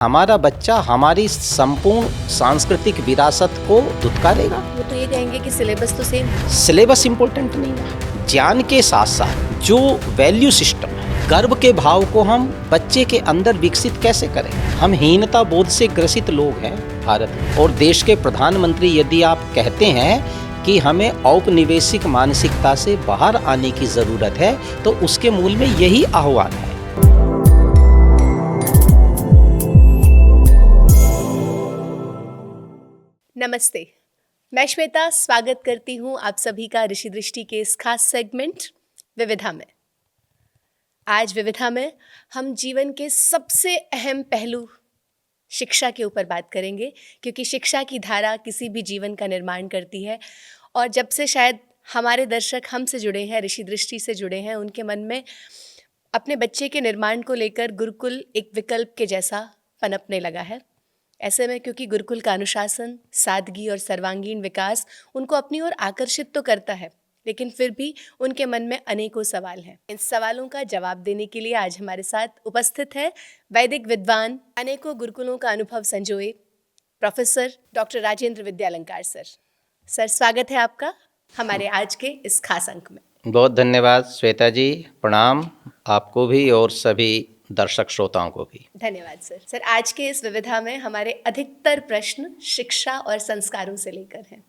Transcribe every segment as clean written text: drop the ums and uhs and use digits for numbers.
हमारा बच्चा हमारी संपूर्ण सांस्कृतिक विरासत को दुत्कारेगा। वो तो ये कहेंगे कि सिलेबस तो सेम है। सिलेबस इम्पोर्टेंट नहीं है, ज्ञान के साथ साथ जो वैल्यू सिस्टम है, गर्व के भाव को हम बच्चे के अंदर विकसित कैसे करें। हम हीनता बोध से ग्रसित लोग हैं भारत में, और देश के प्रधानमंत्री यदि आप कहते हैं कि हमें औपनिवेशिक मानसिकता से बाहर आने की जरूरत है, तो उसके मूल में यही आह्वान है। नमस्ते, मैं श्वेता स्वागत करती हूँ आप सभी का ऋषि दृष्टि के इस खास सेगमेंट विविधा में। आज विविधा में हम जीवन के सबसे अहम पहलू शिक्षा के ऊपर बात करेंगे, क्योंकि शिक्षा की धारा किसी भी जीवन का निर्माण करती है। और जब से शायद हमारे दर्शक हमसे जुड़े हैं, ऋषि दृष्टि से जुड़े हैं, उनके मन में अपने बच्चे के निर्माण को लेकर गुरुकुल एक विकल्प के जैसा पनपने लगा है। ऐसे में क्योंकि गुरुकुल का अनुशासन, सादगी और सर्वांगीण विकास उनको अपनी ओर आकर्षित तो करता है, लेकिन फिर भी उनके मन में अनेकों सवाल हैं। इन सवालों का जवाब देने के लिए आज हमारे साथ उपस्थित है वैदिक विद्वान, अनेकों गुरुकुलों का अनुभव संजोए प्रोफेसर डॉक्टर राजेंद्र विद्यालंकार सर। सर, स्वागत है आपका हमारे आज के इस खास अंक में। बहुत धन्यवाद श्वेता जी, प्रणाम आपको भी और सभी दर्शक श्रोताओं को भी। धन्यवाद सर। सर, आज के इस विविधा में हमारे अधिकतर प्रश्न शिक्षा और संस्कारों से लेकर हैं।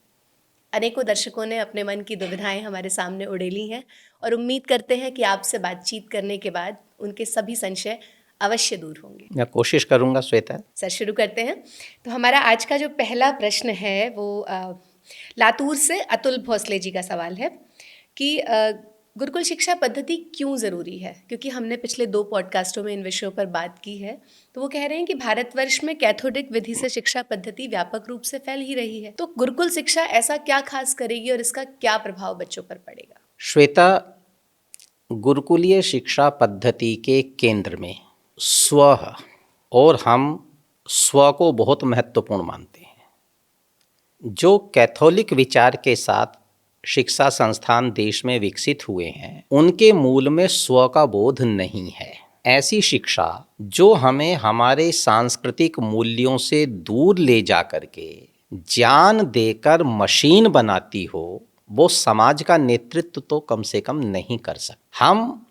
अनेकों दर्शकों ने अपने मन की दुविधाएं हमारे सामने उड़ेली हैं और उम्मीद करते हैं कि आपसे बातचीत करने के बाद उनके सभी संशय अवश्य दूर होंगे। मैं कोशिश करूंगा श्वेता। सर, शुरू करते हैं। तो हमारा आज का जो पहला प्रश्न है वो लातूर से अतुल भोसले जी का सवाल है कि गुरुकुल शिक्षा पद्धति क्यों ज़रूरी है, क्योंकि हमने पिछले 2 पॉडकास्टों में इन विषयों पर बात की है। तो वो कह रहे हैं कि भारतवर्ष में कैथोडिक विधि से शिक्षा पद्धति व्यापक रूप से फैल ही रही है, तो गुरुकुल शिक्षा ऐसा क्या खास करेगी और इसका क्या प्रभाव बच्चों पर पड़ेगा। श्वेता, गुरुकुलीय शिक्षा पद्धति के केंद्र में स्व है, और हम स्व को बहुत महत्वपूर्ण मानते हैं। जो कैथोलिक विचार के साथ शिक्षा संस्थान देश में विकसित हुए हैं, उनके मूल में स्व का बोध नहीं है। ऐसी शिक्षा जो हमें हमारे सांस्कृतिक मूल्यों से दूर ले जा करके ज्ञान देकर मशीन बनाती हो, वो समाज का नेतृत्व तो कम से कम नहीं कर सकते। हम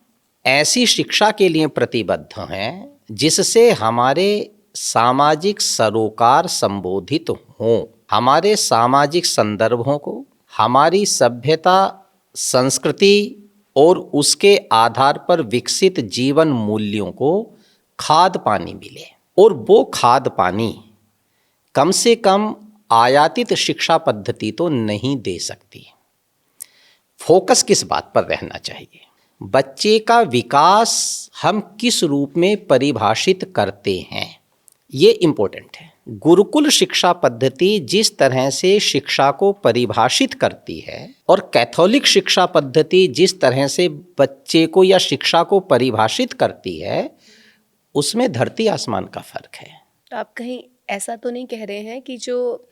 ऐसी शिक्षा के लिए प्रतिबद्ध हैं जिससे हमारे सामाजिक सरोकार संबोधित हों, हमारे सामाजिक संदर्भों को, हमारी सभ्यता, संस्कृति और उसके आधार पर विकसित जीवन मूल्यों को खाद पानी मिले। और वो खाद पानी कम से कम आयातित शिक्षा पद्धति तो नहीं दे सकती। फोकस किस बात पर रहना चाहिए? बच्चे का विकास हम किस रूप में परिभाषित करते हैं, ये इम्पोर्टेंट है। गुरुकुल शिक्षा पद्धति जिस तरह से शिक्षा को परिभाषित करती है और कैथोलिक शिक्षा पद्धति जिस तरह से बच्चे को या शिक्षा को परिभाषित करती है, उसमें धरती आसमान का फर्क है। तो आप कहीं ऐसा तो नहीं कह रहे हैं कि जो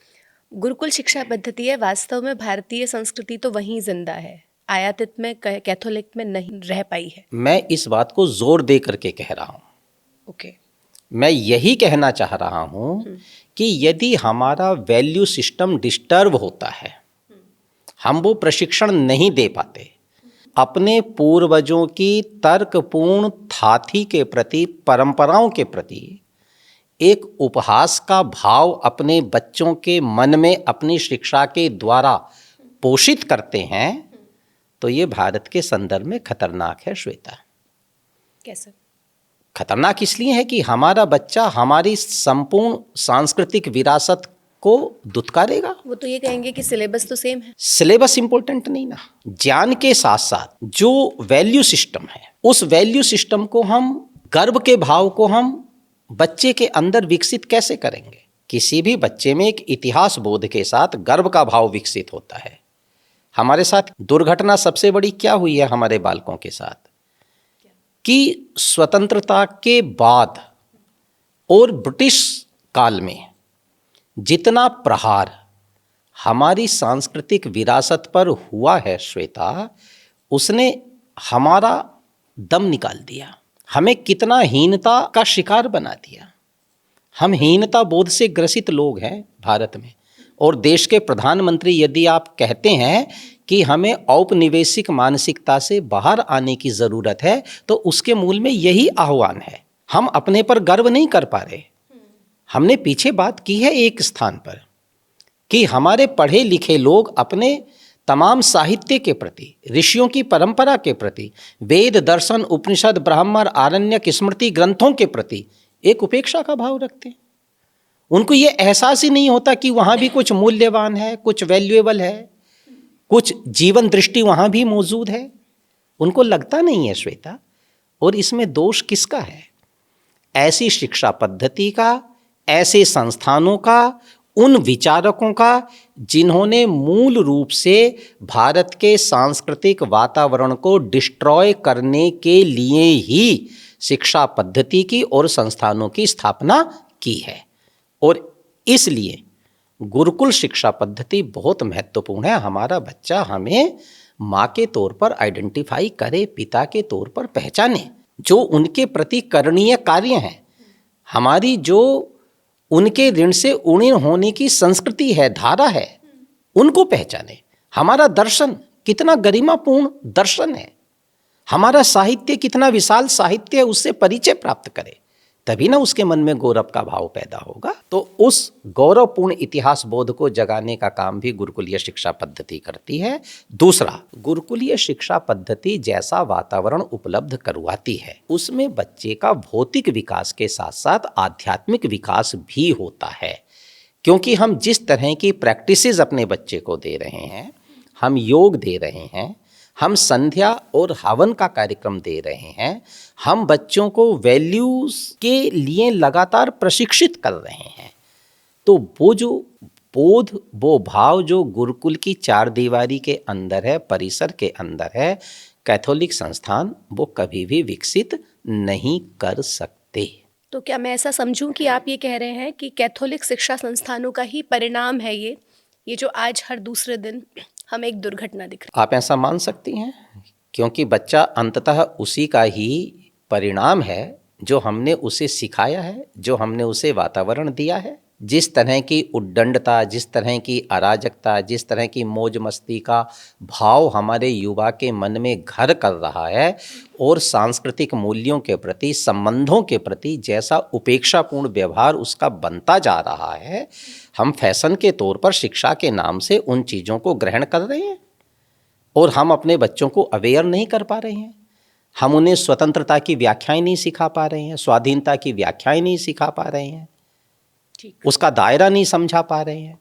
गुरुकुल शिक्षा पद्धति है, वास्तव में भारतीय संस्कृति तो वहीं जिंदा है, आयातित में, कैथोलिक में नहीं रह पाई है? मैं इस बात को जोर दे करके कह रहा हूँ। ओके। मैं यही कहना चाह रहा हूँ कि यदि हमारा वैल्यू सिस्टम डिस्टर्ब होता है, हम वो प्रशिक्षण नहीं दे पाते, अपने पूर्वजों की तर्कपूर्ण थाथी के प्रति, परंपराओं के प्रति एक उपहास का भाव अपने बच्चों के मन में अपनी शिक्षा के द्वारा पोषित करते हैं, तो ये भारत के संदर्भ में खतरनाक है श्वेता। कैसे खतरनाक? इसलिए है कि हमारा बच्चा हमारी संपूर्ण सांस्कृतिक विरासत को दुत्कारेगा। वो तो ये कहेंगे कि सिलेबस तो सेम है। सिलेबस इंपॉर्टेंट नहीं ना, ज्ञान के साथ साथ जो वैल्यू सिस्टम है, उस वैल्यू सिस्टम को हम, गर्व के भाव को हम बच्चे के अंदर विकसित कैसे करेंगे। किसी भी बच्चे में एक इतिहास बोध के साथ गर्व का भाव विकसित होता है। हमारे साथ दुर्घटना सबसे बड़ी क्या हुई है हमारे बालकों के साथ, कि स्वतंत्रता के बाद और ब्रिटिश काल में जितना प्रहार हमारी सांस्कृतिक विरासत पर हुआ है श्वेता, उसने हमारा दम निकाल दिया, हमें कितना हीनता का शिकार बना दिया। हम हीनता बोध से ग्रसित लोग हैं भारत में। और देश के प्रधानमंत्री यदि आप कहते हैं कि हमें औपनिवेशिक मानसिकता से बाहर आने की ज़रूरत है, तो उसके मूल में यही आह्वान है। हम अपने पर गर्व नहीं कर पा रहे। हमने पीछे बात की है एक स्थान पर कि हमारे पढ़े लिखे लोग अपने तमाम साहित्य के प्रति, ऋषियों की परंपरा के प्रति, वेद दर्शन उपनिषद ब्राह्मण आरण्यक स्मृति ग्रंथों के प्रति एक उपेक्षा का भाव रखते हैं। उनको ये एहसास ही नहीं होता कि वहाँ भी कुछ मूल्यवान है, कुछ वैल्यूएबल है, कुछ जीवन दृष्टि वहाँ भी मौजूद है। उनको लगता नहीं है श्वेता। और इसमें दोष किसका है? ऐसी शिक्षा पद्धति का, ऐसे संस्थानों का, उन विचारकों का जिन्होंने मूल रूप से भारत के सांस्कृतिक वातावरण को डिस्ट्रॉय करने के लिए ही शिक्षा पद्धति की और संस्थानों की स्थापना की है। और इसलिए गुरुकुल शिक्षा पद्धति बहुत महत्वपूर्ण है। हमारा बच्चा हमें माँ के तौर पर आइडेंटिफाई करे, पिता के तौर पर पहचाने, जो उनके प्रति करणीय कार्य हैं, हमारी जो उनके ऋण से ऊणी होने की संस्कृति है, धारा है, उनको पहचाने। हमारा दर्शन कितना गरिमापूर्ण दर्शन है, हमारा साहित्य कितना विशाल साहित्य है, उससे परिचय प्राप्त करे, तभी ना उसके मन में गौरव का भाव पैदा होगा। तो उस गौरवपूर्ण इतिहास बोध को जगाने का काम भी गुरुकुलीय शिक्षा पद्धति करती है। दूसरा, गुरुकुलीय शिक्षा पद्धति जैसा वातावरण उपलब्ध करवाती है, उसमें बच्चे का भौतिक विकास के साथ साथ आध्यात्मिक विकास भी होता है। क्योंकि हम जिस तरह की प्रैक्टिसेस अपने बच्चे को दे रहे हैं, हम योग दे रहे हैं, हम संध्या और हवन का कार्यक्रम दे रहे हैं, हम बच्चों को वैल्यूज के लिए लगातार प्रशिक्षित कर रहे हैं, तो वो जो बोध, वो भाव जो गुरुकुल की चार दीवारी के अंदर है, परिसर के अंदर है, कैथोलिक संस्थान वो कभी भी विकसित नहीं कर सकते। तो क्या मैं ऐसा समझूं कि आप ये कह रहे हैं कि कैथोलिक शिक्षा संस्थानों का ही परिणाम है ये जो आज हर दूसरे दिन हमें एक दुर्घटना दिख रही है? आप ऐसा मान सकती हैं, क्योंकि बच्चा अंततः उसी का ही परिणाम है जो हमने उसे सिखाया है, जो हमने उसे वातावरण दिया है। जिस तरह की उद्दंडता, जिस तरह की अराजकता, जिस तरह की मौज मस्ती का भाव हमारे युवा के मन में घर कर रहा है, और सांस्कृतिक मूल्यों के प्रति, संबंधों के प्रति जैसा उपेक्षापूर्ण व्यवहार उसका बनता जा रहा है, हम फैशन के तौर पर शिक्षा के नाम से उन चीज़ों को ग्रहण कर रहे हैं और हम अपने बच्चों को अवेयर नहीं कर पा रहे हैं। हम उन्हें स्वतंत्रता की व्याख्याएं नहीं सिखा पा रहे हैं, स्वाधीनता की व्याख्याएं नहीं सिखा पा रहे हैं, उसका दायरा नहीं समझा पा रहे हैं।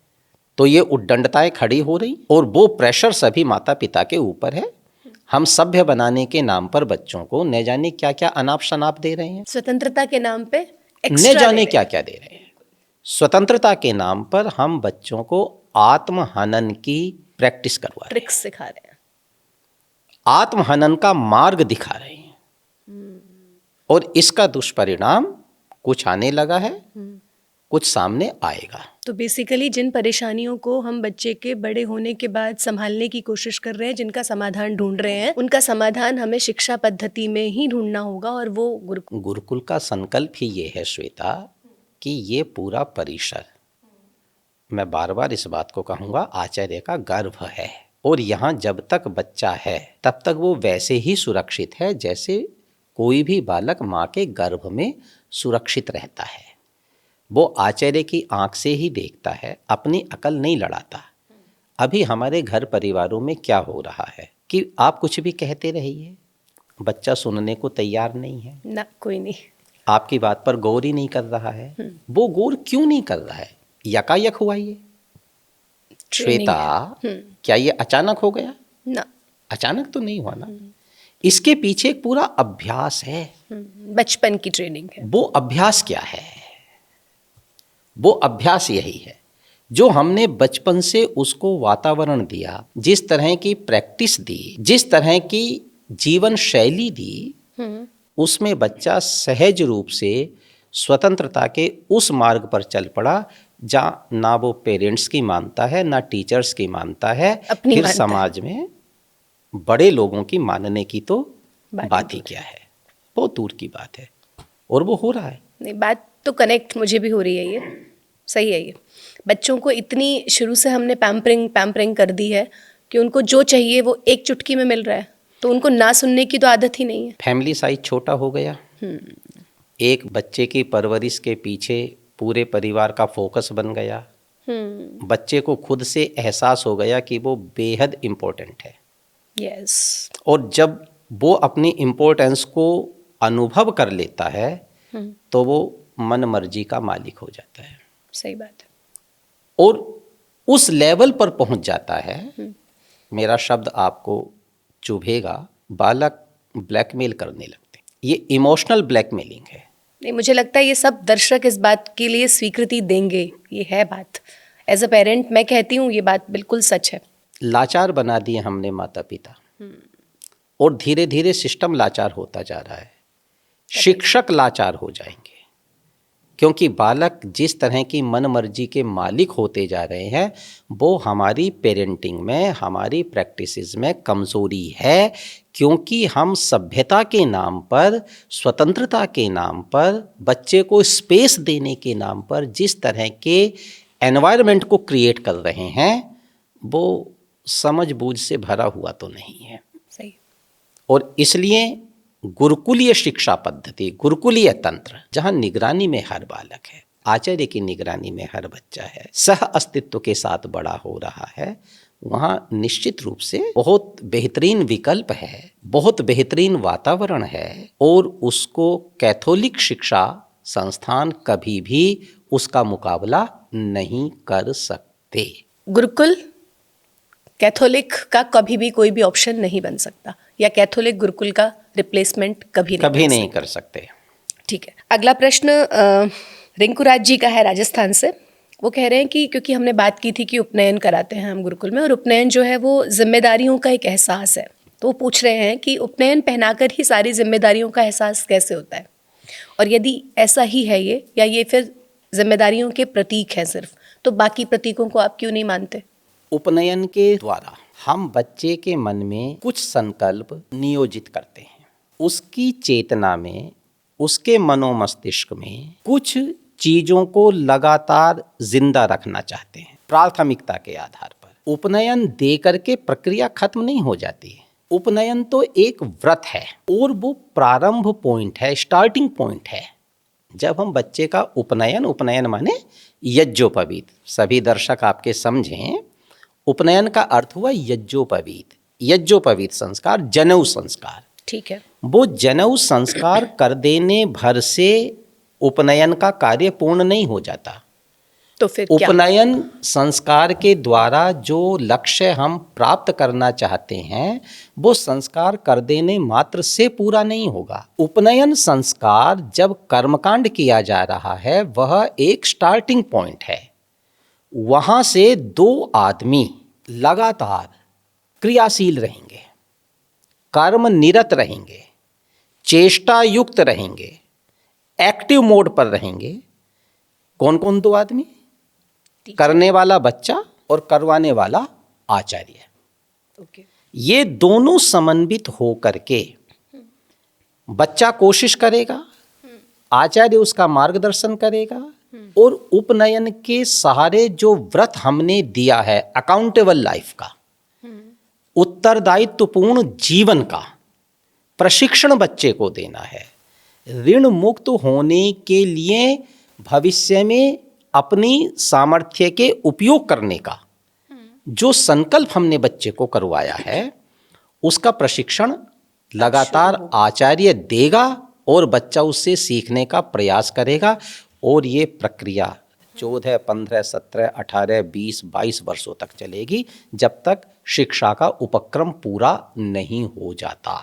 तो ये उद्दंडताएं खड़ी हो रही, और वो प्रेशर सभी माता पिता के ऊपर है। हम सभ्य बनाने के नाम पर बच्चों को न जाने क्या क्या अनाप शनाप दे रहे हैं, स्वतंत्रता के नाम पे न जाने क्या क्या दे रहे हैं। स्वतंत्रता के नाम पर हम बच्चों को आत्महनन की प्रैक्टिस करवा रहे हैं, ट्रिक्स सिखा रहे हैं, आत्महनन का मार्ग दिखा रहे हैं, और इसका दुष्परिणाम कुछ आने लगा है, कुछ सामने आएगा। तो बेसिकली जिन परेशानियों को हम बच्चे के बड़े होने के बाद संभालने की कोशिश कर रहे हैं, जिनका समाधान ढूंढ रहे हैं, उनका समाधान हमें शिक्षा पद्धति में ही ढूंढना होगा। और वो गुरुकुल का संकल्प ही ये है श्वेता कि ये पूरा परिसर, मैं बार बार इस बात को कहूँगा, आचार्य का गर्भ है। और यहाँ जब तक बच्चा है तब तक वो वैसे ही सुरक्षित है जैसे कोई भी बालक माँ के गर्भ में सुरक्षित रहता है। वो आचार्य की आंख से ही देखता है, अपनी अकल नहीं लड़ाता। अभी हमारे घर परिवारों में क्या हो रहा है कि आप कुछ भी कहते रहिए, बच्चा सुनने को तैयार नहीं है ना, कोई नहीं, आपकी बात पर गौर ही नहीं कर रहा है। वो गौर क्यों नहीं कर रहा है? यकायक हुआ ये श्वेता? क्या ये अचानक हो गया? ना, अचानक तो नहीं हुआ ना। इसके पीछे एक पूरा अभ्यास है, बचपन की ट्रेनिंग है। वो अभ्यास क्या है? वो अभ्यास यही है जो हमने बचपन से उसको वातावरण दिया, जिस तरह की प्रैक्टिस दी, जिस तरह की जीवन शैली दी, उसमें बच्चा सहज रूप से स्वतंत्रता के उस मार्ग पर चल पड़ा जहाँ ना वो पेरेंट्स की मानता है, ना टीचर्स की मानता है, फिर समाज में बड़े लोगों की मानने की तो बात ही क्या है, बहुत दूर की बात है। और वो हो रहा है। नहीं, बात तो कनेक्ट मुझे भी हो रही है ये, सही है ये। बच्चों को इतनी शुरू से हमने पैम्परिंग कर दी है कि उनको जो चाहिए वो एक चुटकी में मिल रहा है, तो उनको ना सुनने की तो आदत ही नहीं है। फैमिली साइज छोटा हो गया, एक बच्चे की परवरिश के पीछे पूरे परिवार का फोकस बन गया। बच्चे को खुद से एहसास हो गया कि वो बेहद इम्पोर्टेंट है। यस। और जब वो अपनी इम्पोर्टेंस को अनुभव कर लेता है तो वो मन मर्जी का मालिक हो जाता है। सही बात है। और उस लेवल पर पहुंच जाता है, मेरा शब्द आपको चुभेगा, बालक ब्लैकमेल करने लगते हैं। ये इमोशनल ब्लैकमेलिंग है। नहीं, मुझे लगता है ये सब दर्शक इस बात के लिए स्वीकृति देंगे, ये है बात। एज अ पेरेंट मैं कहती हूँ ये बात बिल्कुल सच है। लाचार बना दिए हमने माता पिता, और धीरे धीरे सिस्टम लाचार होता जा रहा है। शिक्षक लाचार हो जाएंगे, क्योंकि बालक जिस तरह की मन मर्जी के मालिक होते जा रहे हैं वो हमारी पेरेंटिंग में, हमारी प्रैक्टिसेस में कमज़ोरी है। क्योंकि हम सभ्यता के नाम पर, स्वतंत्रता के नाम पर, बच्चे को स्पेस देने के नाम पर जिस तरह के एनवायरनमेंट को क्रिएट कर रहे हैं वो समझ-बूझ से भरा हुआ तो नहीं है। सही। और इसलिए गुरुकुलीय शिक्षा पद्धति, गुरुकुलीय तंत्र, जहाँ निगरानी में हर बालक है, आचार्य की निगरानी में हर बच्चा है, सह अस्तित्व के साथ बड़ा हो रहा है, वहाँ निश्चित रूप से बहुत बेहतरीन विकल्प है, बहुत बेहतरीन वातावरण है, और उसको कैथोलिक शिक्षा संस्थान कभी भी उसका मुकाबला नहीं कर सकते। गुरुकुल कैथोलिक का कभी भी कोई भी ऑप्शन नहीं बन सकता, या कैथोलिक गुरुकुल का रिप्लेसमेंट कभी नहीं कर सकते। ठीक है। अगला प्रश्न रिंकूराज जी का है राजस्थान से। वो कह रहे हैं कि क्योंकि हमने बात की थी कि उपनयन कराते हैं हम गुरुकुल में, और उपनयन जो है वो जिम्मेदारियों का एक एहसास है, तो वो पूछ रहे हैं कि उपनयन पहनाकर ही सारी जिम्मेदारियों का एहसास कैसे होता है, और यदि ऐसा ही है ये, या ये फिर जिम्मेदारियों के प्रतीक हैं सिर्फ, तो बाकी प्रतीकों को आप क्यों नहीं मानते? उपनयन के द्वारा हम बच्चे के मन में कुछ संकल्प नियोजित करते हैं, उसकी चेतना में, उसके मनोमस्तिष्क में कुछ चीजों को लगातार जिंदा रखना चाहते हैं प्राथमिकता के आधार पर। उपनयन दे करके प्रक्रिया खत्म नहीं हो जाती है। उपनयन तो एक व्रत है, और वो प्रारंभ पॉइंट है, स्टार्टिंग पॉइंट है। जब हम बच्चे का उपनयन माने यज्ञोपवीत, सभी दर्शक आपके समझें, उपनयन का अर्थ हुआ यज्ञोपवीत संस्कार, जनेऊ संस्कार। ठीक है। वो जनेऊ संस्कार कर देने भर से उपनयन का कार्य पूर्ण नहीं हो जाता। तो फिर उपनयन संस्कार के द्वारा जो लक्ष्य हम प्राप्त करना चाहते हैं वो संस्कार कर देने मात्र से पूरा नहीं होगा। उपनयन संस्कार जब कर्मकांड किया जा रहा है वह एक स्टार्टिंग पॉइंट है। वहाँ से दो आदमी लगातार क्रियाशील रहेंगे, कर्म निरत रहेंगे, चेष्टा युक्त रहेंगे, एक्टिव मोड पर रहेंगे। कौन कौन दो आदमी? करने वाला बच्चा और करवाने वाला आचार्य। ओके। ये दोनों समन्वित हो करके बच्चा कोशिश करेगा, आचार्य उसका मार्गदर्शन करेगा, और उपनयन के सहारे जो व्रत हमने दिया है अकाउंटेबल लाइफ का, उत्तरदायित्वपूर्ण जीवन का प्रशिक्षण बच्चे को देना है। ऋण मुक्त होने के लिए भविष्य में अपनी सामर्थ्य के उपयोग करने का जो संकल्प हमने बच्चे को करवाया है उसका प्रशिक्षण लगातार आचार्य देगा और बच्चा उससे सीखने का प्रयास करेगा। और ये प्रक्रिया 14, 15, 17, 18, 20, 22 वर्षों तक चलेगी जब तक शिक्षा का उपक्रम पूरा नहीं हो जाता।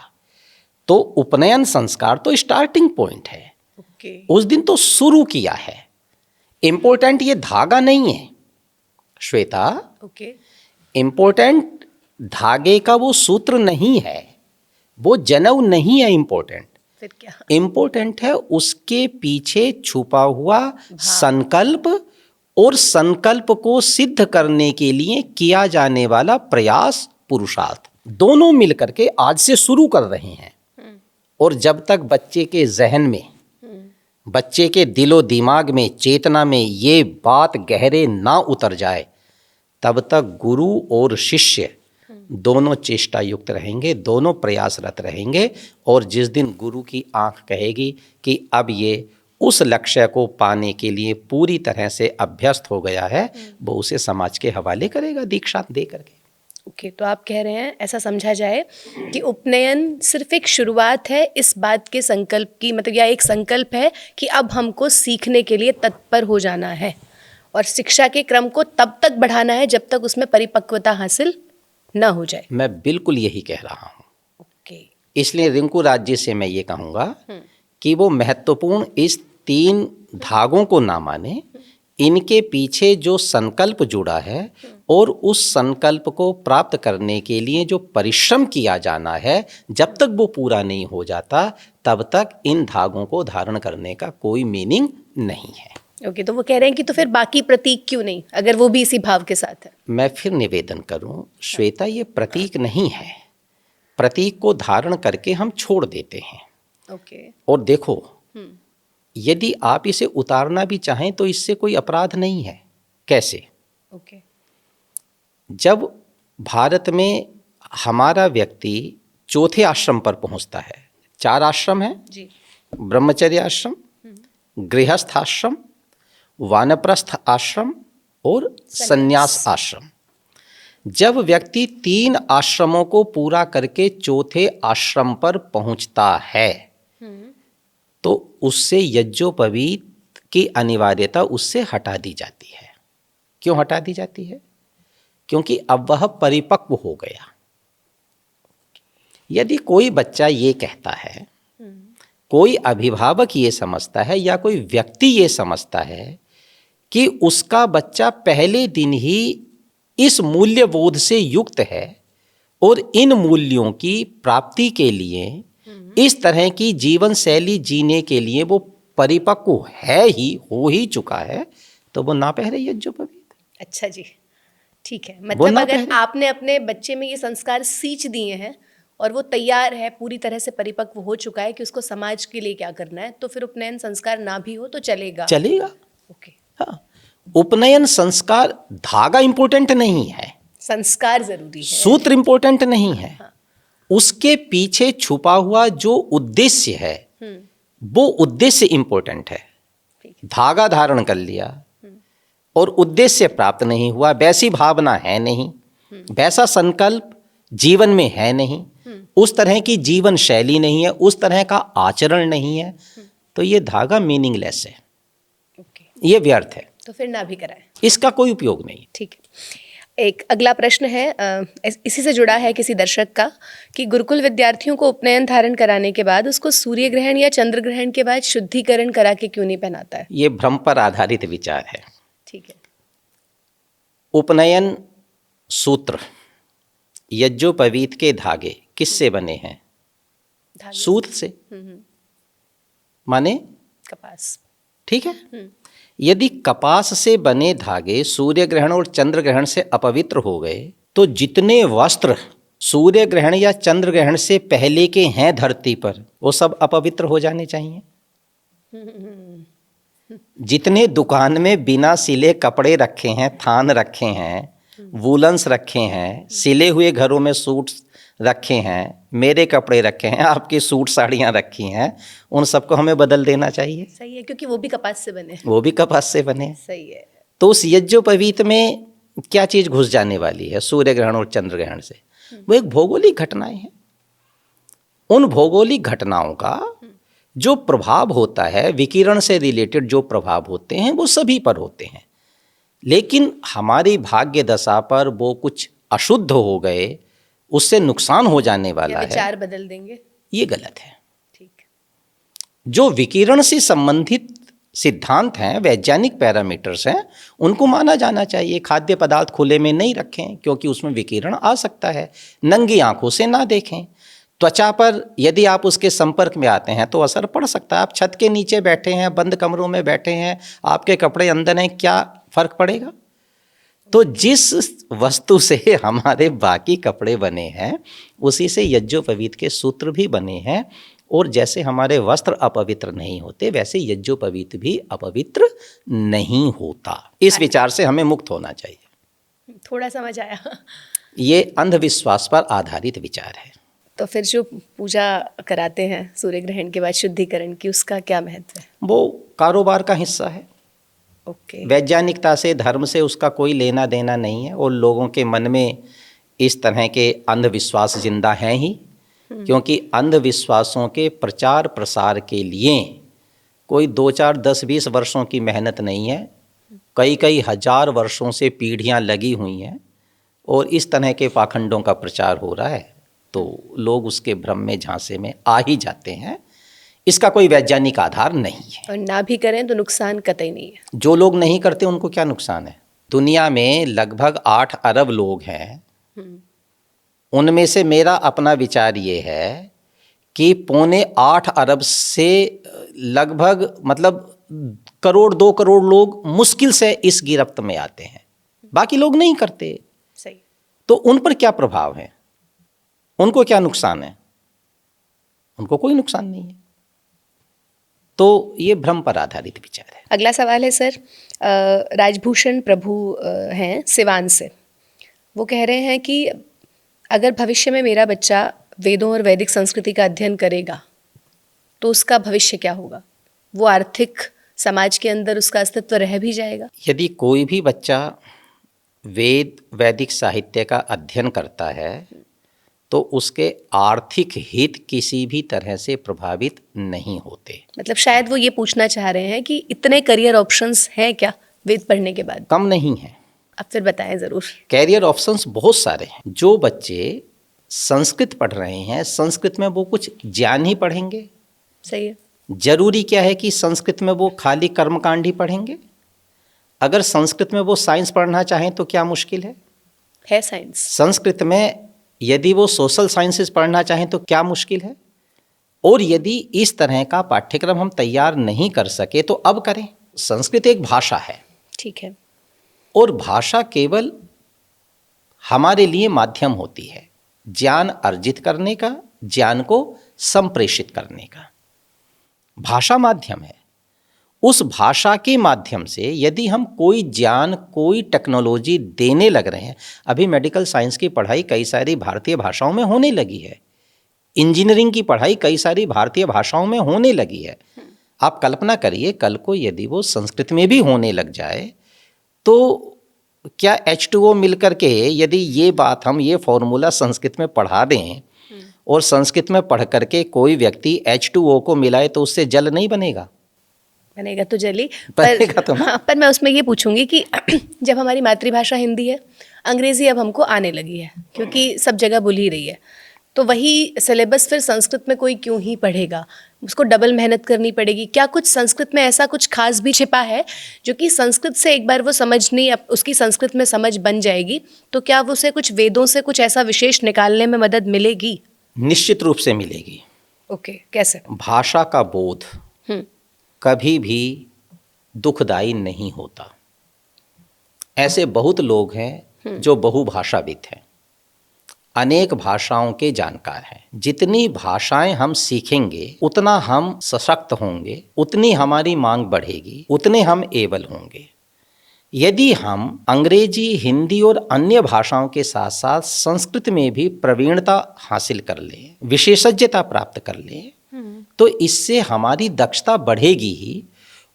तो उपनयन संस्कार तो स्टार्टिंग पॉइंट है। उस दिन तो शुरू किया है। इम्पोर्टेंट ये धागा नहीं है श्वेता। इम्पोर्टेंट धागे का वो सूत्र नहीं है, वो जनेऊ नहीं है इम्पोर्टेंट। फिर क्या इम्पोर्टेंट है? उसके पीछे छुपा हुआ संकल्प और संकल्प को सिद्ध करने के लिए किया जाने वाला प्रयास, पुरुषार्थ, दोनों मिलकर के आज से शुरू कर रहे हैं। और जब तक बच्चे के जहन में बच्चे के दिलो दिमाग में, चेतना में ये बात गहरे ना उतर जाए, तब तक गुरु और शिष्य दोनों चेष्टा युक्त रहेंगे, दोनों प्रयासरत रहेंगे। और जिस दिन गुरु की आंख कहेगी कि अब ये उस लक्ष्य को पाने के लिए पूरी तरह से अभ्यस्त हो गया है, वो उसे समाज के हवाले करेगा दीक्षांत दे करके। ओके, तो आप कह रहे हैं ऐसा समझा जाए कि उपनयन सिर्फ एक शुरुआत है इस बात के संकल्प की, मतलब या एक संकल्प है कि अब हमको सीखने के लिए तत्पर हो जाना है और शिक्षा के क्रम को तब तक बढ़ाना है जब तक उसमें परिपक्वता हासिल ना हो जाए। मैं बिल्कुल यही कह रहा हूँ। ओके। इसलिए रिंकू राज जी से मैं ये कहूँगा कि वो महत्वपूर्ण इस 3 धागों को ना माने, इनके पीछे जो संकल्प जुड़ा है और उस संकल्प को प्राप्त करने के लिए जो परिश्रम किया जाना है, जब तक वो पूरा नहीं हो जाता तब तक इन धागों को धारण करने का कोई मीनिंग नहीं है। ओके, तो वो कह रहे हैं कि तो फिर बाकी प्रतीक क्यों नहीं, अगर वो भी इसी भाव के साथ है। मैं फिर निवेदन करूं श्वेता, ये प्रतीक नहीं है। प्रतीक को धारण करके हम छोड़ देते हैं। ओके। और देखो, यदि आप इसे उतारना भी चाहें तो इससे कोई अपराध नहीं है। कैसे? ओके। जब भारत में हमारा व्यक्ति चौथे आश्रम पर पहुंचता है, 4 आश्रम हैं जी। ब्रह्मचर्य आश्रम, गृहस्थ आश्रम, वानप्रस्थ आश्रम और संन्यास आश्रम। जब व्यक्ति 3 आश्रमों को पूरा करके चौथे आश्रम पर पहुंचता है तो उससे यज्ञोपवीत की अनिवार्यता उससे हटा दी जाती है। क्यों हटा दी जाती है? क्योंकि अब वह परिपक्व हो गया। यदि कोई बच्चा ये कहता है, कोई अभिभावक ये समझता है या कोई व्यक्ति ये समझता है कि उसका बच्चा पहले दिन ही इस मूल्य बोध से युक्त है और इन मूल्यों की प्राप्ति के लिए, इस तरह की जीवन शैली जीने के लिए वो परिपक्व है ही, हो ही चुका है, तो वो ना पहरे यज्ञोपवीत। अच्छा जी, ठीक है। मतलब अगर आपने अपने बच्चे में ये संस्कार सींच दिए हैं और वो तैयार है, पूरी तरह से परिपक्व हो चुका है कि उसको समाज के लिए क्या करना है, तो फिर उपनयन संस्कार ना भी हो तो चलेगा। चलेगा। ओके। हाँ, उपनयन संस्कार धागा इंपॉर्टेंट नहीं है, संस्कार जरूरी है, सूत्र इंपॉर्टेंट नहीं है। हाँ। उसके पीछे छुपा हुआ जो उद्देश्य है वो उद्देश्य इंपॉर्टेंट है। धागा धारण कर लिया और उद्देश्य प्राप्त नहीं हुआ, वैसी भावना है नहीं, वैसा संकल्प जीवन में है नहीं, उस तरह की जीवन शैली नहीं है, उस तरह का आचरण नहीं है, तो ये धागा मीनिंगलेस है। ये व्यर्थ है, तो फिर ना भी कराएं, इसका कोई उपयोग नहीं। ठीक है। एक अगला प्रश्न है, इसी से जुड़ा है किसी दर्शक का, कि गुरुकुल विद्यार्थियों को उपनयन धारण कराने के बाद उसको सूर्य ग्रहण या चंद्र ग्रहण के बाद शुद्धिकरण करा के क्यों नहीं पहनाता है? ये भ्रम पर आधारित विचार है। ठीक है। उपनयन सूत्र, यज्ञोपवीत के धागे किससे बने हैं? सूत से, माने कपास। ठीक है। यदि कपास से बने धागे सूर्य ग्रहण और चंद्र ग्रहण से अपवित्र हो गए तो जितने वस्त्र सूर्य ग्रहण या चंद्र ग्रहण से पहले के हैं धरती पर, वो सब अपवित्र हो जाने चाहिए। जितने दुकान में बिना सिले कपड़े रखे हैं, थान रखे हैं, वूलन्स रखे हैं, सिले हुए घरों में सूट रखे हैं, मेरे कपड़े रखे हैं, आपकी सूट साड़ियाँ रखी हैं, उन सबको हमें बदल देना चाहिए। सही है, क्योंकि वो भी कपास से बने। वो भी कपास से बने। सही है। तो उस यज्ञोपवीत में क्या चीज़ घुस जाने वाली है सूर्य ग्रहण और चंद्र ग्रहण से? वो एक भौगोलिक घटनाएं हैं। उन भौगोलिक घटनाओं का जो प्रभाव होता है, विकिरण से रिलेटेड जो प्रभाव होते हैं वो सभी पर होते हैं, लेकिन हमारी भाग्य दशा पर वो कुछ अशुद्ध हो गए, उससे नुकसान हो जाने वाला है, विचार बदल देंगे, ये गलत है। ठीक। जो विकिरण से संबंधित सिद्धांत हैं, वैज्ञानिक पैरामीटर्स हैं, उनको माना जाना चाहिए। खाद्य पदार्थ खुले में नहीं रखें क्योंकि उसमें विकिरण आ सकता है। नंगी आंखों से ना देखें। त्वचा पर यदि आप उसके संपर्क में आते हैं तो असर पड़ सकता है। आप छत के नीचे बैठे हैं, बंद कमरों में बैठे हैं, आपके कपड़े अंदर हैं, क्या फर्क पड़ेगा? तो जिस वस्तु से हमारे बाकी कपड़े बने हैं उसी से यज्ञोपवीत के सूत्र भी बने हैं, और जैसे हमारे वस्त्र अपवित्र नहीं होते वैसे यज्ञोपवीत भी अपवित्र नहीं होता। इस विचार से हमें मुक्त होना चाहिए। थोड़ा समझ आया। ये अंधविश्वास पर आधारित विचार है। तो फिर जो पूजा कराते हैं सूर्य ग्रहण के बाद शुद्धिकरण की, उसका क्या महत्व है? वो कारोबार का हिस्सा है। ओके। वैज्ञानिकता से, धर्म से उसका कोई लेना देना नहीं है। और लोगों के मन में इस तरह के अंधविश्वास जिंदा हैं ही, क्योंकि अंधविश्वासों के प्रचार प्रसार के लिए कोई 2, 4, 10, 20 वर्षों की मेहनत नहीं है, कई कई हजार वर्षों से पीढ़ियां लगी हुई हैं और इस तरह के पाखंडों का प्रचार हो रहा है, तो लोग उसके भ्रम में, झांसे में आ ही जाते हैं। इसका कोई वैज्ञानिक आधार नहीं है। और ना भी करें तो नुकसान कतई नहीं है। जो लोग नहीं करते उनको क्या नुकसान है? दुनिया में लगभग 8 अरब लोग हैं। उनमें से मेरा अपना विचार ये है कि 1.25 अरब से लगभग मतलब 1-2 करोड़ लोग मुश्किल से इस गिरफ्त में आते हैं, बाकी लोग नहीं करते। सही। तो उन पर क्या प्रभाव है? उनको क्या नुकसान है? उनको कोई नुकसान नहीं है। तो ये भ्रम पर आधारित विचार है। अगला सवाल है सर, राजभूषण प्रभु हैं सिवान से। वो कह रहे हैं कि अगर भविष्य में मेरा बच्चा वेदों और वैदिक संस्कृति का अध्ययन करेगा तो उसका भविष्य क्या होगा? वो आर्थिक समाज के अंदर उसका अस्तित्व रह भी जाएगा? यदि कोई भी बच्चा वेद वैदिक साहित्य का अध्ययन करता है तो उसके आर्थिक हित किसी भी तरह से प्रभावित नहीं होते। मतलब शायद वो ये पूछना चाह रहे हैं कि इतने करियर ऑप्शंस हैं क्या वेद पढ़ने के बाद? कम नहीं है। अब फिर बताएं ज़रूर। कैरियर ऑप्शंस बहुत सारे हैं। जो बच्चे संस्कृत पढ़ रहे हैं, संस्कृत में वो कुछ ज्ञान ही पढ़ेंगे। सही है। जरूरी क्या है कि संस्कृत में वो खाली कर्मकांड ही पढ़ेंगे? अगर संस्कृत में वो साइंस पढ़ना चाहें तो क्या मुश्किल है साइंस। संस्कृत में यदि वो सोशल साइंसेस पढ़ना चाहें तो क्या मुश्किल है? और यदि इस तरह का पाठ्यक्रम हम तैयार नहीं कर सके तो अब करें। संस्कृत एक भाषा है। ठीक है। और भाषा केवल हमारे लिए माध्यम होती है ज्ञान अर्जित करने का, ज्ञान को संप्रेषित करने का। भाषा माध्यम है। उस भाषा के माध्यम से यदि हम कोई ज्ञान, कोई टेक्नोलॉजी देने लग रहे हैं, अभी मेडिकल साइंस की पढ़ाई कई सारी भारतीय भाषाओं में होने लगी है, इंजीनियरिंग की पढ़ाई कई सारी भारतीय भाषाओं में होने लगी है। आप कल्पना करिए कल को यदि वो संस्कृत में भी होने लग जाए तो क्या H2O मिल करके यदि ये बात हम ये फॉर्मूला संस्कृत में पढ़ा दें और संस्कृत में पढ़ करके कोई व्यक्ति H2O को मिलाए तो उससे जल नहीं बनेगा? बनेगा तो जली। बनेगा तो ना। हाँ, पर मैं उसमें ये पूछूंगी कि जब हमारी मातृभाषा हिंदी है, अंग्रेजी अब हमको आने लगी है क्योंकि सब जगह बोल ही रही है, तो वही सिलेबस फिर संस्कृत में कोई क्यों ही पढ़ेगा? उसको डबल मेहनत करनी पड़ेगी। क्या कुछ संस्कृत में ऐसा कुछ खास भी छिपा है जो कि संस्कृत से एक बार वो समझनी, उसकी संस्कृत में समझ बन जाएगी तो क्या वो उसे कुछ वेदों से कुछ ऐसा विशेष निकालने में मदद मिलेगी? निश्चित रूप से मिलेगी। ओके, कैसे? भाषा का बोध कभी भी दुखदायी नहीं होता। ऐसे बहुत लोग हैं जो बहुभाषाविद हैं, अनेक भाषाओं के जानकार हैं। जितनी भाषाएं हम सीखेंगे उतना हम सशक्त होंगे, उतनी हमारी मांग बढ़ेगी, उतने हम एबल होंगे। यदि हम अंग्रेजी, हिंदी और अन्य भाषाओं के साथ साथ संस्कृत में भी प्रवीणता हासिल कर लें, विशेषज्ञता प्राप्त कर लें, तो इससे हमारी दक्षता बढ़ेगी ही।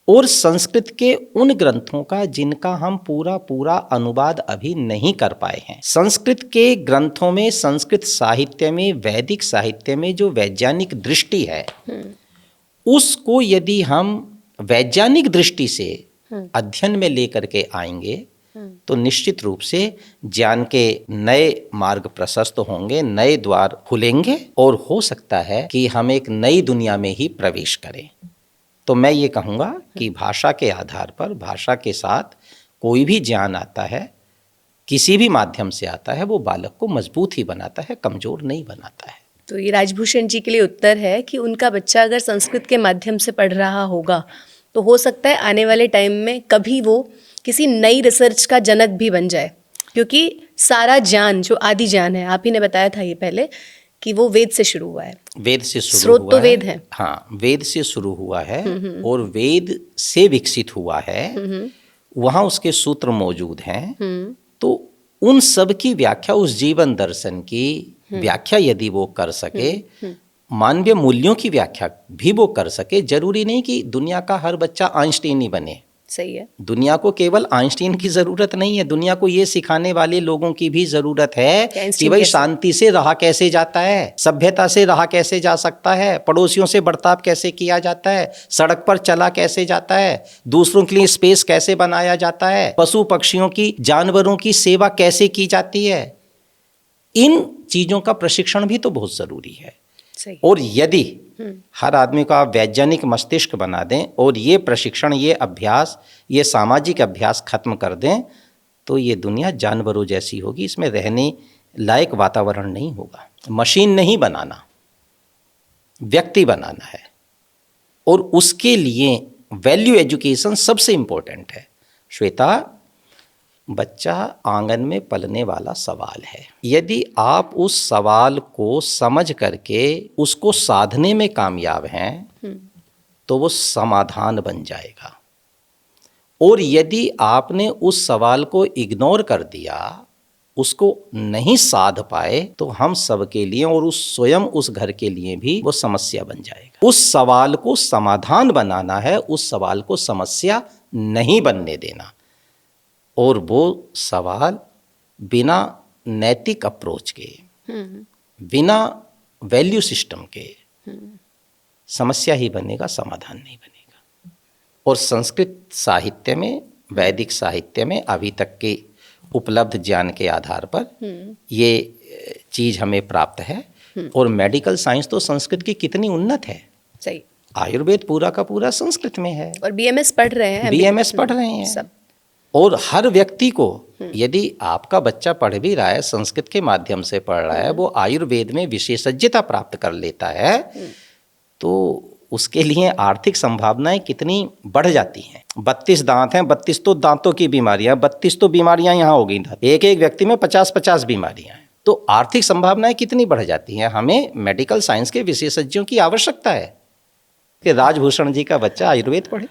और संस्कृत के उन ग्रंथों का जिनका हम पूरा अनुवाद अभी नहीं कर पाए हैं, संस्कृत के ग्रंथों में, संस्कृत साहित्य में, वैदिक साहित्य में जो वैज्ञानिक दृष्टि है उसको यदि हम वैज्ञानिक दृष्टि से अध्ययन में लेकर के आएंगे तो निश्चित रूप से ज्ञान के नए मार्ग प्रशस्त होंगे, नए द्वार खुलेंगे और हो सकता है कि हम एक नई दुनिया में ही प्रवेश करें। तो मैं ये कहूँगा कि भाषा के आधार पर, भाषा के साथ कोई भी ज्ञान आता है, किसी भी माध्यम से आता है, वो बालक को मजबूत ही बनाता है, कमज़ोर नहीं बनाता है। तो ये राजभूषण जी के लिए उत्तर है कि उनका बच्चा अगर संस्कृत के माध्यम से पढ़ रहा होगा तो हो सकता है आने वाले टाइम में कभी वो किसी नई रिसर्च का जनक भी बन जाए, क्योंकि सारा ज्ञान जो आदि ज्ञान है, आप ही ने बताया था ये पहले कि वो वेद से शुरू हुआ है? वेद से शुरू स्रोत हुआ तो है। वेद है। हाँ, वेद से शुरू हुआ है और वेद से विकसित हुआ है। वहाँ उसके सूत्र मौजूद हैं। तो उन सब की व्याख्या, उस जीवन दर्शन की व्याख्या यदि वो कर सके, मानवीय मूल्यों की व्याख्या भी वो कर सके, जरूरी नहीं कि दुनिया का हर बच्चा आइंस्टीन ही बने। सही है। दुनिया को केवल आइंस्टीन की जरूरत नहीं है, दुनिया को ये सिखाने वाले लोगों की भी जरूरत है कि भाई शांति से रहा कैसे जाता है, सभ्यता से रहा कैसे जा सकता है, पड़ोसियों से बर्ताव कैसे किया जाता है, सड़क पर चला कैसे जाता है, दूसरों के लिए स्पेस कैसे बनाया जाता है, पशु पक्षियों की, जानवरों की सेवा कैसे की जाती है। इन चीजों का प्रशिक्षण भी तो बहुत जरूरी है। और यदि हर आदमी को आप वैज्ञानिक मस्तिष्क बना दें और ये प्रशिक्षण, ये अभ्यास, ये सामाजिक अभ्यास खत्म कर दें, तो ये दुनिया जानवरों जैसी होगी। इसमें रहने लायक वातावरण नहीं होगा। मशीन नहीं बनाना, व्यक्ति बनाना है, और उसके लिए वैल्यू एजुकेशन सबसे इंपॉर्टेंट है। श्वेता, बच्चा आंगन में पलने वाला सवाल है। यदि आप उस सवाल को समझ करके उसको साधने में कामयाब हैं तो वो समाधान बन जाएगा। और यदि आपने उस सवाल को इग्नोर कर दिया, उसको नहीं साध पाए, तो हम सबके लिए और उस स्वयं उस घर के लिए भी वो समस्या बन जाएगा। उस सवाल को समाधान बनाना है, उस सवाल को समस्या नहीं बनने देना। और वो सवाल बिना नैतिक अप्रोच के, बिना वैल्यू सिस्टम के समस्या ही बनेगा, समाधान नहीं बनेगा। और संस्कृत साहित्य में, वैदिक साहित्य में अभी तक के उपलब्ध ज्ञान के आधार पर ये चीज हमें प्राप्त है। और मेडिकल साइंस तो संस्कृत की कितनी उन्नत है। सही। आयुर्वेद पूरा का पूरा संस्कृत में है। और बीएमएस पढ़ रहे हैं, बीएमएस पढ़ रहे हैं सब। और हर व्यक्ति को, यदि आपका बच्चा पढ़ भी रहा है, संस्कृत के माध्यम से पढ़ रहा है, वो आयुर्वेद में विशेषज्ञता प्राप्त कर लेता है, तो उसके लिए आर्थिक संभावनाएं कितनी बढ़ जाती हैं। 32 दांत हैं, 32 तो दांतों की बीमारियां, 32 तो बीमारियां यहाँ हो गई। एक एक व्यक्ति में 50-50 बीमारियां हैं, तो आर्थिक संभावनाएं कितनी बढ़ जाती हैं। हमें मेडिकल साइंस के विशेषज्ञों की आवश्यकता है कि राजभूषण जी का बच्चा आयुर्वेद पढ़े।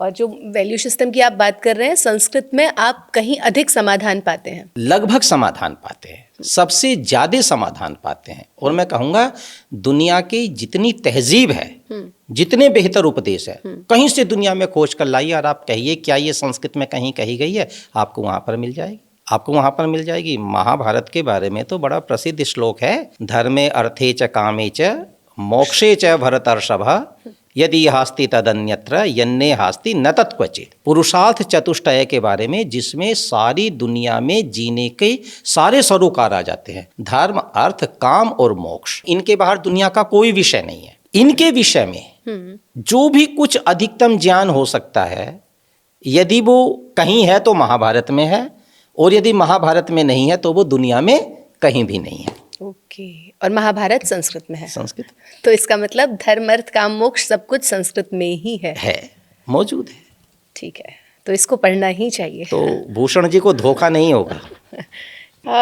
और जो वैल्यू सिस्टम की आप बात कर रहे हैं, संस्कृत में आप कहीं अधिक समाधान पाते हैं? लगभग समाधान पाते हैं, सबसे ज्यादा समाधान पाते हैं। और मैं कहूँगा दुनिया की जितनी तहजीब है, जितने बेहतर उपदेश है, कहीं से दुनिया में खोज कर लाइए और आप कहिए क्या ये संस्कृत में कहीं कही गई है, आपको वहाँ पर मिल जाएगी। आपको वहाँ पर मिल जाएगी। महाभारत के बारे में तो बड़ा प्रसिद्ध श्लोक है, धर्मे अर्थे च कामे च मोक्षे च भरतर्षभ यदि हास्ति तदन्यत्र यन्ने हास्ति न तत्क्वचित। पुरुषार्थ चतुष्टय के बारे में, जिसमें सारी दुनिया में जीने के सारे सरोकार आ जाते हैं। धर्म, अर्थ, काम और मोक्ष, इनके बाहर दुनिया का कोई विषय नहीं है। इनके विषय में जो भी कुछ अधिकतम ज्ञान हो सकता है, यदि वो कहीं है तो महाभारत में है, और यदि महाभारत में नहीं है तो वो दुनिया में कहीं भी नहीं है। ओके। और महाभारत संस्कृत में है? संस्कृत। तो इसका मतलब धर्म, अर्थ, काम, मोक्ष सब कुछ संस्कृत में ही है मौजूद है। ठीक है, तो इसको पढ़ना ही चाहिए। तो भूषण जी को धोखा नहीं होगा।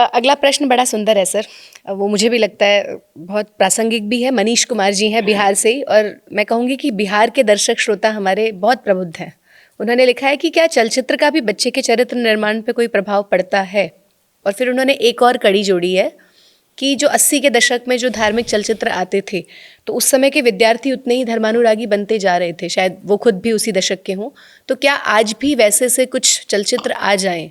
अगला प्रश्न बड़ा सुंदर है सर, वो मुझे भी लगता है बहुत प्रासंगिक भी है। मनीष कुमार जी हैं बिहार से ही, और मैं कहूँगी कि बिहार के दर्शक श्रोता हमारे बहुत प्रबुद्ध हैं। उन्होंने लिखा है कि क्या चलचित्र का भी बच्चे के चरित्र निर्माण पे कोई प्रभाव पड़ता है? और फिर उन्होंने एक और कड़ी जोड़ी है कि जो 80 के दशक में जो धार्मिक चलचित्र आते थे, तो उस समय के विद्यार्थी उतने ही धर्मानुरागी बनते जा रहे थे, शायद वो खुद भी उसी दशक के हों। तो क्या आज भी वैसे से कुछ चलचित्र आ जाएं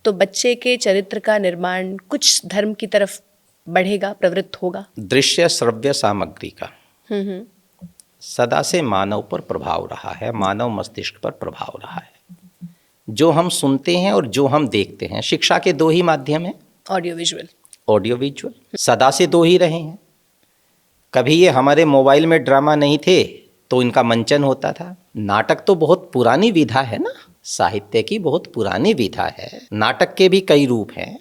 तो बच्चे के चरित्र का निर्माण कुछ धर्म की तरफ बढ़ेगा, प्रवृत्त होगा? दृश्य श्रव्य सामग्री का सदा से मानव पर प्रभाव रहा है, मानव मस्तिष्क पर प्रभाव रहा है। जो हम सुनते हैं और जो हम देखते हैं, शिक्षा के दो ही माध्यम हैं, ऑडियो विजुअल, ऑडियो विजुअल, सदा से दो ही रहे हैं। कभी ये हमारे मोबाइल में ड्रामा नहीं थे तो इनका मंचन होता था। नाटक तो बहुत पुरानी विधा है ना, साहित्य की बहुत पुरानी विधा है। नाटक के भी कई रूप हैं,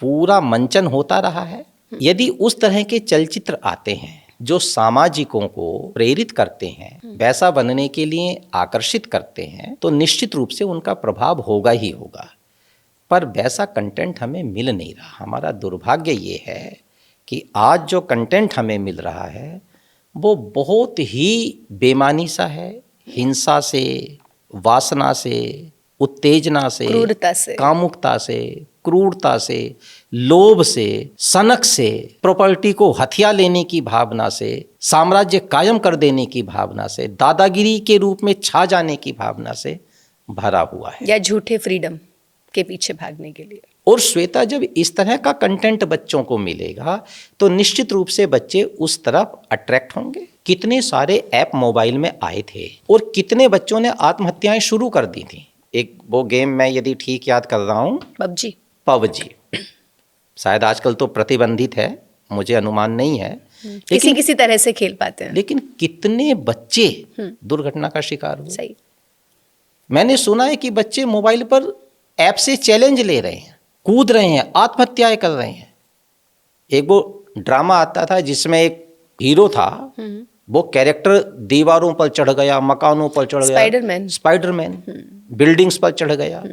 पूरा मंचन होता रहा है। यदि उस तरह के चलचित्र आते हैं जो सामाजिकों को प्रेरित करते हैं, वैसा बनने के लिए आकर्षित करते हैं, तो निश्चित रूप से उनका प्रभाव होगा ही होगा। पर वैसा कंटेंट हमें मिल नहीं रहा। हमारा दुर्भाग्य ये है कि आज जो कंटेंट हमें मिल रहा है वो बहुत ही बेमानी सा है, हिंसा से, वासना से, उत्तेजना से, क्रूरता से, कामुकता से, क्रूरता से, लोभ से, सनक से, प्रॉपर्टी को हथिया लेने की भावना से, साम्राज्य कायम कर देने की भावना से, दादागिरी के रूप में छा जाने की भावना से भरा हुआ है, या झूठे फ्रीडम के पीछे भागने के लिए। और श्वेता, जब इस तरह का कंटेंट बच्चों को मिलेगा तो निश्चित रूप से बच्चे उस तरफ अट्रैक्ट होंगे। कितने सारे ऐप मोबाइल में आए थे और कितने बच्चों ने आत्महत्याएं शुरू कर दी थी। एक वो गेम, मैं यदि ठीक याद कर रहा हूँ, पबजी, शायद आजकल तो प्रतिबंधित है, मुझे अनुमान नहीं है, लेकिन किसी तरह से खेल पाते हैं। लेकिन कितने बच्चे दुर्घटना का शिकार हुए। सही। मैंने सुना है कि बच्चे मोबाइल पर ऐप से चैलेंज ले रहे हैं, कूद रहे हैं, आत्महत्याएं कर रहे हैं। एक वो ड्रामा आता था जिसमें एक हीरो था, वो कैरेक्टर दीवारों पर चढ़ गया, मकानों पर चढ़ गया, स्पाइडरमैन बिल्डिंग्स पर चढ़ गया,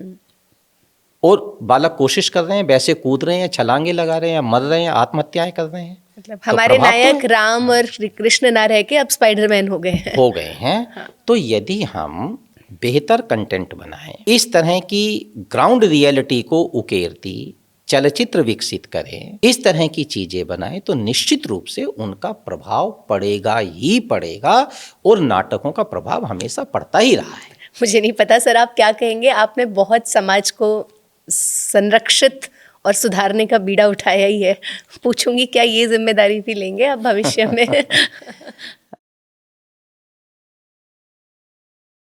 और बालक कोशिश कर रहे हैं, वैसे कूद रहे हैं, छलांगे लगा रहे हैं, मर रहे हैं, आत्महत्याएं कर रहे हैं। मतलब हमारे नायक राम और कृष्ण ना रह के अब स्पाइडरमैन हो गए हैं। हाँ। तो यदि हम बेहतर कंटेंट बनाएं, इस तरह की ग्राउंड रियलिटी को उकेरती चलचित्र विकसित करें, इस तरह की चीजें बनाएं, तो निश्चित रूप से उनका प्रभाव पड़ेगा ही पड़ेगा, और नाटकों का प्रभाव हमेशा पड़ता ही रहा है। मुझे नहीं पता सर आप क्या कहेंगे, आपने बहुत समाज को संरक्षित और सुधारने का बीड़ा उठाया ही है। पूछूंगी क्या ये जिम्मेदारी भी लेंगे आप भविष्य में?